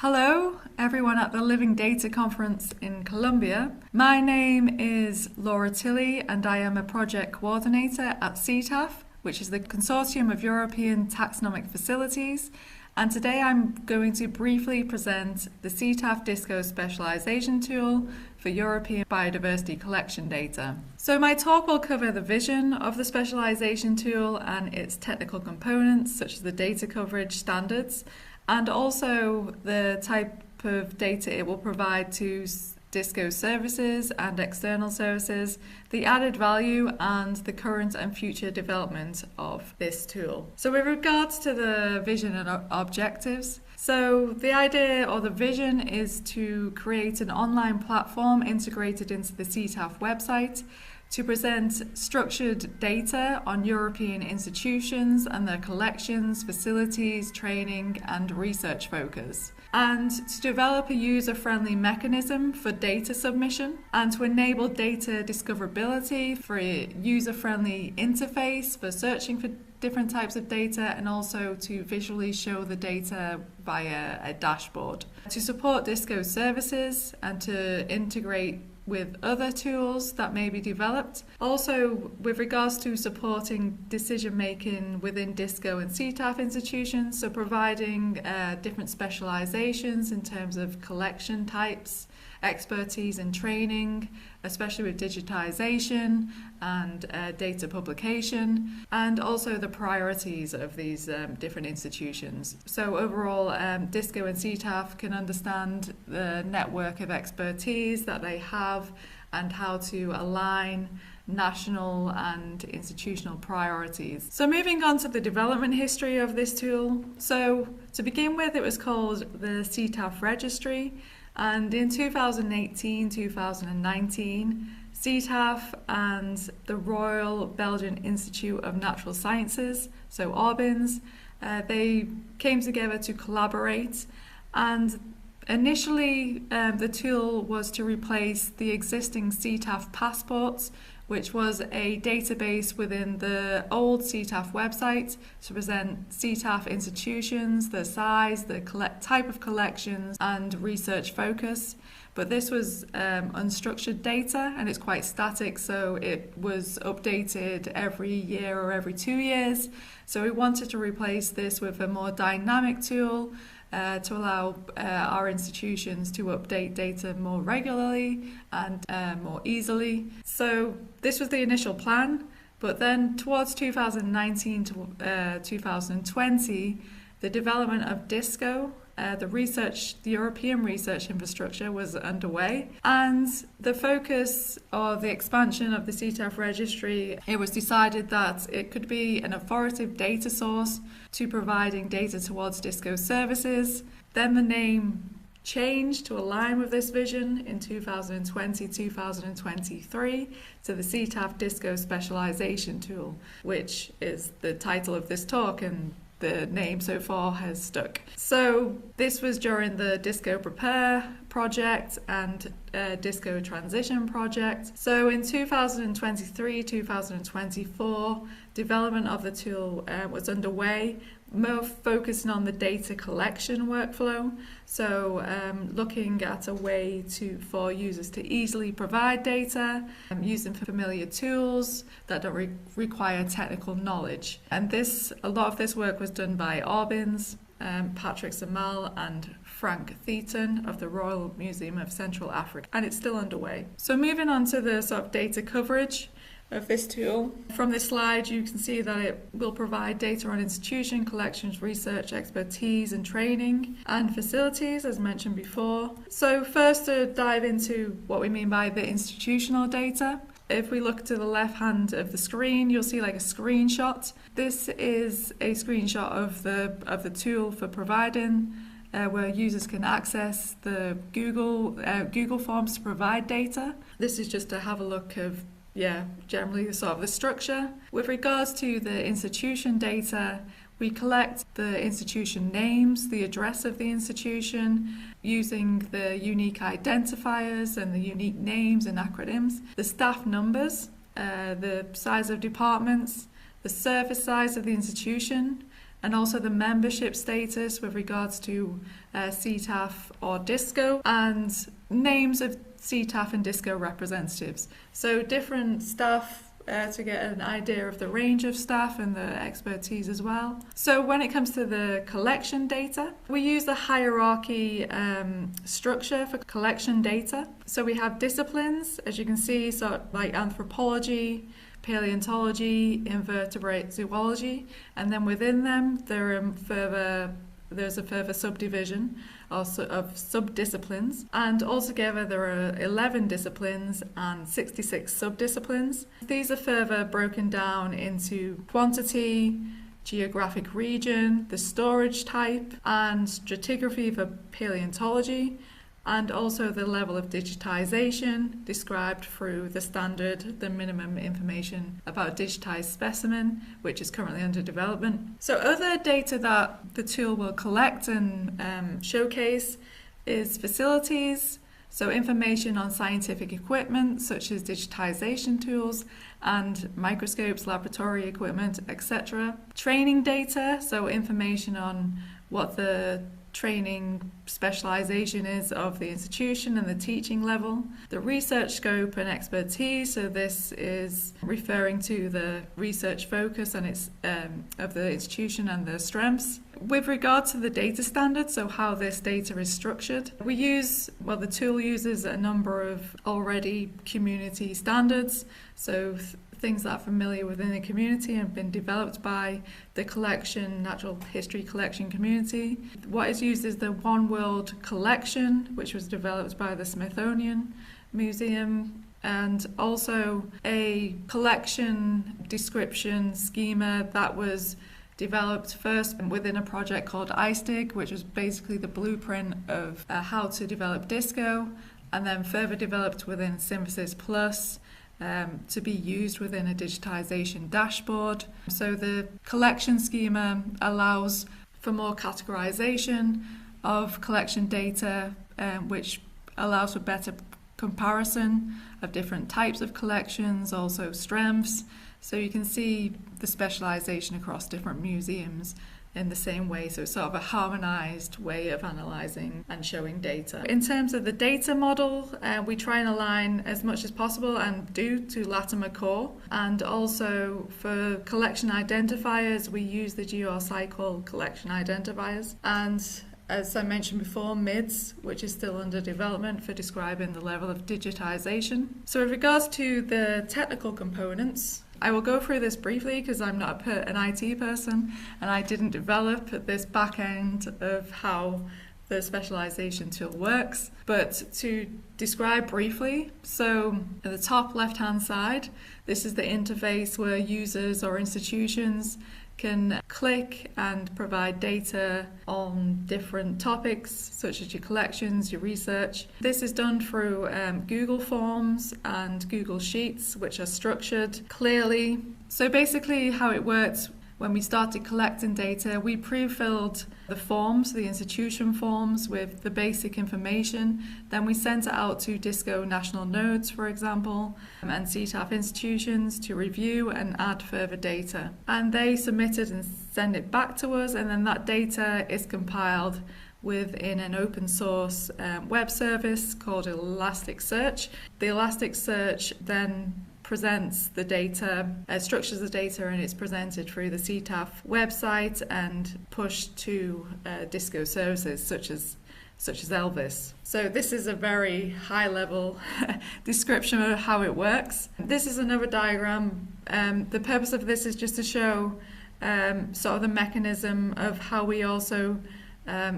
Hello, everyone at the Living Data Conference in Colombia. My name is Laura Tilley and I am a project coordinator at CETAF, which is the Consortium of European Taxonomic Facilities. And today I'm going to briefly present the DiSSCo Specialisation Tool for European biodiversity collection data. So my talk will cover the vision of the specialisation tool and its technical components, such as the data coverage standards, and also the type of data it will provide to DiSSCo services and external services, the added value and the current and future development of this tool. So with regards to the vision and objectives, so the idea or the vision is to create an online platform integrated into the CETAF website to present structured data on European institutions and their collections, facilities, training and research focus, and to develop a user-friendly mechanism for data submission and to enable data discoverability for a user-friendly interface for searching for different types of data, and also to visually show the data via a dashboard. To support DiSSCo services and to integrate with other tools that may be developed. Also, with regards to supporting decision making within DiSSCo and CETAF institutions, so providing different specializations in terms of collection types, expertise and training, especially with digitization and data publication, and also the priorities of these different institutions. So overall, DiSSCo and CETAF can understand the network of expertise that they have and how to align national and institutional priorities. So moving on to the development history of this tool. So to begin with, it was called the CETAF Registry. And in 2018-2019, CETAF and the Royal Belgian Institute of Natural Sciences, so RBINS, they came together to collaborate. And initially, the tool was to replace the existing CETAF passports, which was a database within the old CETAF website to present CETAF institutions, the size, the type of collections and research focus. But this was unstructured data and it's quite static, so it was updated every year or every 2 years. So we wanted to replace this with a more dynamic tool to allow our institutions to update data more regularly and more easily. So this was the initial plan, but then towards 2019 to 2020, the development of DiSSCo, the European research infrastructure, was underway, and the focus or the expansion of the CETAF registry, it was decided that it could be an authoritative data source to providing data towards DiSSCo services. Then the name changed to align with this vision in 2020-2023 to the CETAF DiSSCo Specialisation Tool, which is the title of this talk, and the name so far has stuck. So this was during the DiSSCo Prepare project and DiSSCo Transition project. So in 2023-2024, development of the tool was underway, more focusing on the data collection workflow. So looking at a way for users to easily provide data, using familiar tools that don't require technical knowledge. And a lot of this work was done by RBINS, Patrick Samal and Frank Theaton of the Royal Museum of Central Africa, and it's still underway. So moving on to the sort of data coverage of this tool. From this slide, you can see that it will provide data on institution, collections, research, expertise and training and facilities, as mentioned before. So first, to dive into what we mean by the institutional data. If we look to the left hand of the screen, you'll see like a screenshot. This is a screenshot of the tool for providing where users can access the Google Forms to provide data. This is just to have a look of generally sort of the structure. With regards to the institution data, we collect the institution names, the address of the institution, using the unique identifiers and the unique names and acronyms, the staff numbers, the size of departments, the surface size of the institution, and also the membership status with regards to CETAF or DiSSCo, and names of CETAF and DiSSCo representatives. So different staff to get an idea of the range of staff and the expertise as well. So when it comes to the collection data, we use the hierarchy structure for collection data. So we have disciplines, as you can see, so like anthropology, paleontology, invertebrate zoology, and then within them there's a further subdivision of sub-disciplines, and altogether there are 11 disciplines and 66 sub-disciplines. These are further broken down into quantity, geographic region, the storage type, and stratigraphy for paleontology, and also the level of digitization described through the standard, the minimum information about digitized specimen, which is currently under development. So other data that the tool will collect and showcase is facilities, so information on scientific equipment such as digitization tools and microscopes, laboratory equipment, etc. Training data, so information on what the training specialisation is of the institution and the teaching level. The research scope and expertise, so this is referring to the research focus and its of the institution and the strengths. With regard to the data standards, so how this data is structured, the tool uses a number of already community standards, so things that are familiar within the community and have been developed by the natural history collection community. What is used is the One World Collection, which was developed by the Smithsonian Museum, and also a collection description schema that was developed first within a project called ISTIG, which was basically the blueprint of how to develop DiSSCo, and then further developed within Synthesis Plus to be used within a digitization dashboard. So the collection schema allows for more categorization of collection data, which allows for better comparison of different types of collections, also strengths. So you can see the specialization across different museums in the same way, so it's sort of a harmonized way of analyzing and showing data. In terms of the data model, we try and align as much as possible and do to Latimer Core, and also for collection identifiers we use the GRSciColl collection identifiers, and as I mentioned before, MIDS, which is still under development for describing the level of digitization. So with regards to the technical components, I will go through this briefly because I'm not an IT person and I didn't develop this back end of how the specialization tool works. But to describe briefly, so at the top left-hand side, this is the interface where users or institutions can click and provide data on different topics such as your collections, your research. This is done through Google Forms and Google Sheets, which are structured clearly. So basically how it works, when we started collecting data, we pre-filled the forms, the institution forms, with the basic information. Then we sent it out to DiSSCo national nodes, for example, and CETAF institutions to review and add further data. And they submit it and send it back to us, and then that data is compiled within an open source web service called Elasticsearch. The Elasticsearch then presents the data, structures the data, and it's presented through the CETAF website and pushed to DiSSCo services such as ELViS. So this is a very high level description of how it works. This is another diagram. The purpose of this is just to show sort of the mechanism of how we also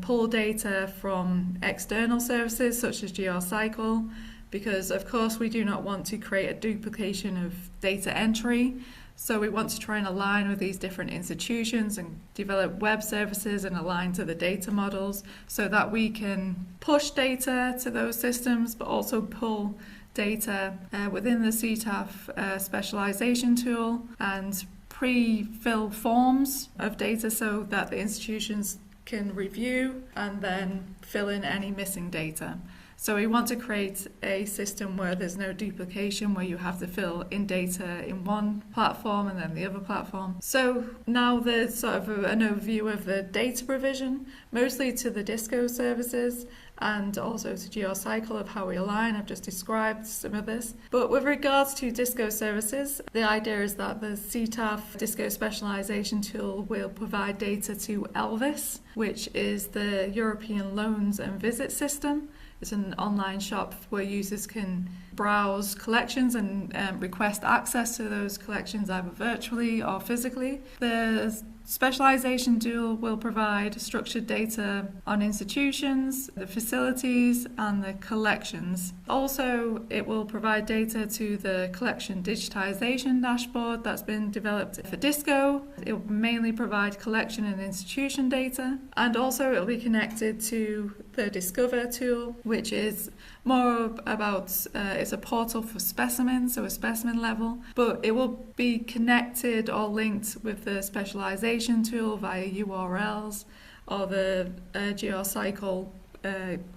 pull data from external services such as GRSciColl, because of course we do not want to create a duplication of data entry. So we want to try and align with these different institutions and develop web services and align to the data models so that we can push data to those systems, but also pull data within the CETAF Specialisation Tool and pre-fill forms of data so that the institutions can review and then fill in any missing data. So we want to create a system where there's no duplication, where you have to fill in data in one platform and then the other platform. So now there's sort of an overview of the data provision, mostly to the DiSSCo services and also to GRSciColl of how we align. I've just described some of this. But with regards to DiSSCo services, the idea is that the CETAF DiSSCo Specialisation Tool will provide data to ELViS, which is the European Loans and Visit System. It's an online shop where users can browse collections and request access to those collections either virtually or physically. The specialization tool will provide structured data on institutions, the facilities, and the collections. Also, it will provide data to the Collection Digitisation Dashboard that's been developed for DiSSCo. It will mainly provide collection and institution data, and also it will be connected to the Discover tool, which is more about, it's a portal for specimens, so a specimen level, but it will be connected or linked with the specialization tool via URLs or the GRSciColl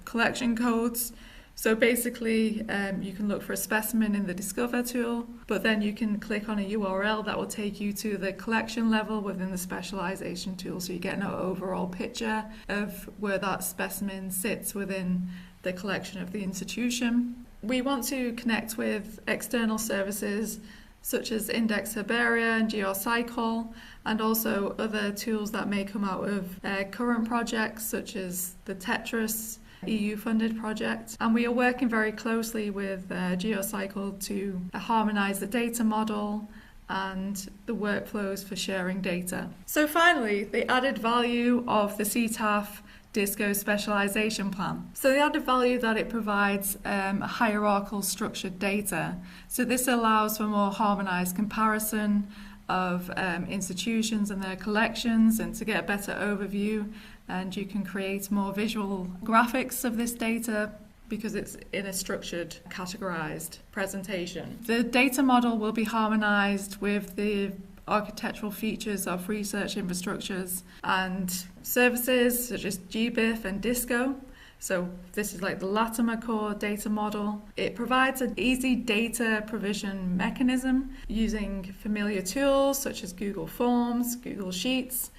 collection codes. So basically, you can look for a specimen in the Discover tool, but then you can click on a URL that will take you to the collection level within the specialization tool, so you get an overall picture of where that specimen sits within the collection of the institution. We want to connect with external services such as Index Herbaria and GRSciColl, and also other tools that may come out of current projects such as the Tetris EU-funded project. And we are working very closely with GRSciColl to harmonise the data model and the workflows for sharing data. So finally, the added value of the CETAF DiSSCo Specialisation Plan. So the added value that it provides hierarchical structured data. So this allows for more harmonised comparison of institutions and their collections, and to get a better overview, and you can create more visual graphics of this data because it's in a structured, categorised presentation. The data model will be harmonised with the architectural features of research infrastructures and services such as GBIF and DiSSCo. So this is like the Latimer Core data model. It provides an easy data provision mechanism using familiar tools such as Google Forms, Google Sheets,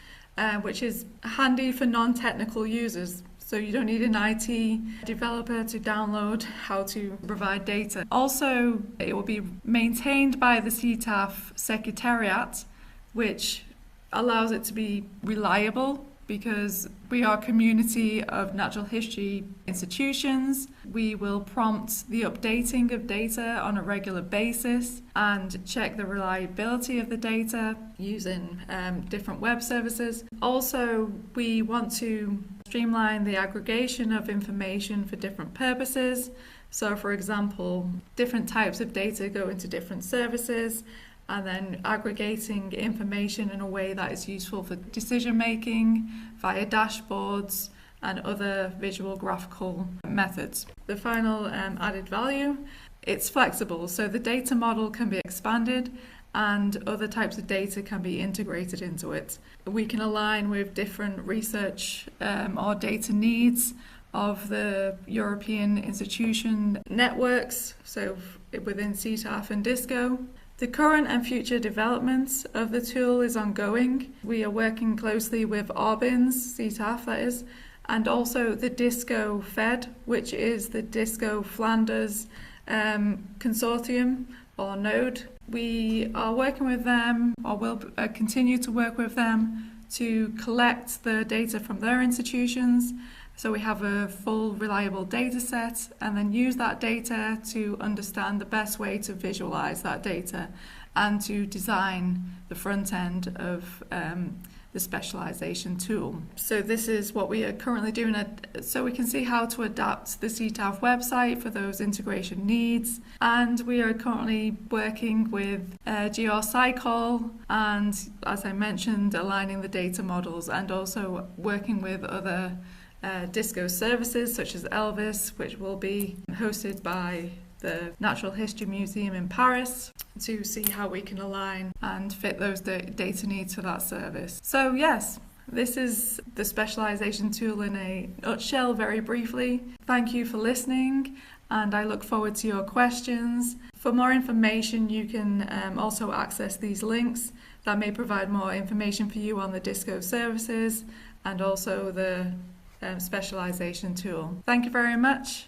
which is handy for non-technical users. So you don't need an IT developer to download how to provide data. Also, it will be maintained by the CETAF Secretariat, which allows it to be reliable because we are a community of natural history institutions. We will prompt the updating of data on a regular basis and check the reliability of the data using different web services. Also, we want to streamline the aggregation of information for different purposes. So, for example, different types of data go into different services, and then aggregating information in a way that is useful for decision making via dashboards and other visual graphical methods. The final added value, it's flexible, so the data model can be expanded and other types of data can be integrated into it. We can align with different research or data needs of the European institution networks, so within CETAF and DiSSCo. The current and future development of the tool is ongoing. We are working closely with RBINS, CETAF that is, and also the DiSSCo Fed, which is the DiSSCo Flanders Consortium or node. We are working with them, or will continue to work with them, to collect the data from their institutions. So we have a full reliable data set, and then use that data to understand the best way to visualize that data and to design the front end of the specialization tool. So this is what we are currently doing, so we can see how to adapt the CETAF website for those integration needs. And we are currently working with GRSciColl and, as I mentioned, aligning the data models, and also working with other DiSSCo services such as ELViS, which will be hosted by the Natural History Museum in Paris, to see how we can align and fit those data needs for that service. So yes, This is the specialisation tool in a nutshell, very briefly. Thank you for listening, and I look forward to your questions. For more information, you can also access these links that may provide more information for you on the DiSSCo services and also the specialisation tool. Thank you very much.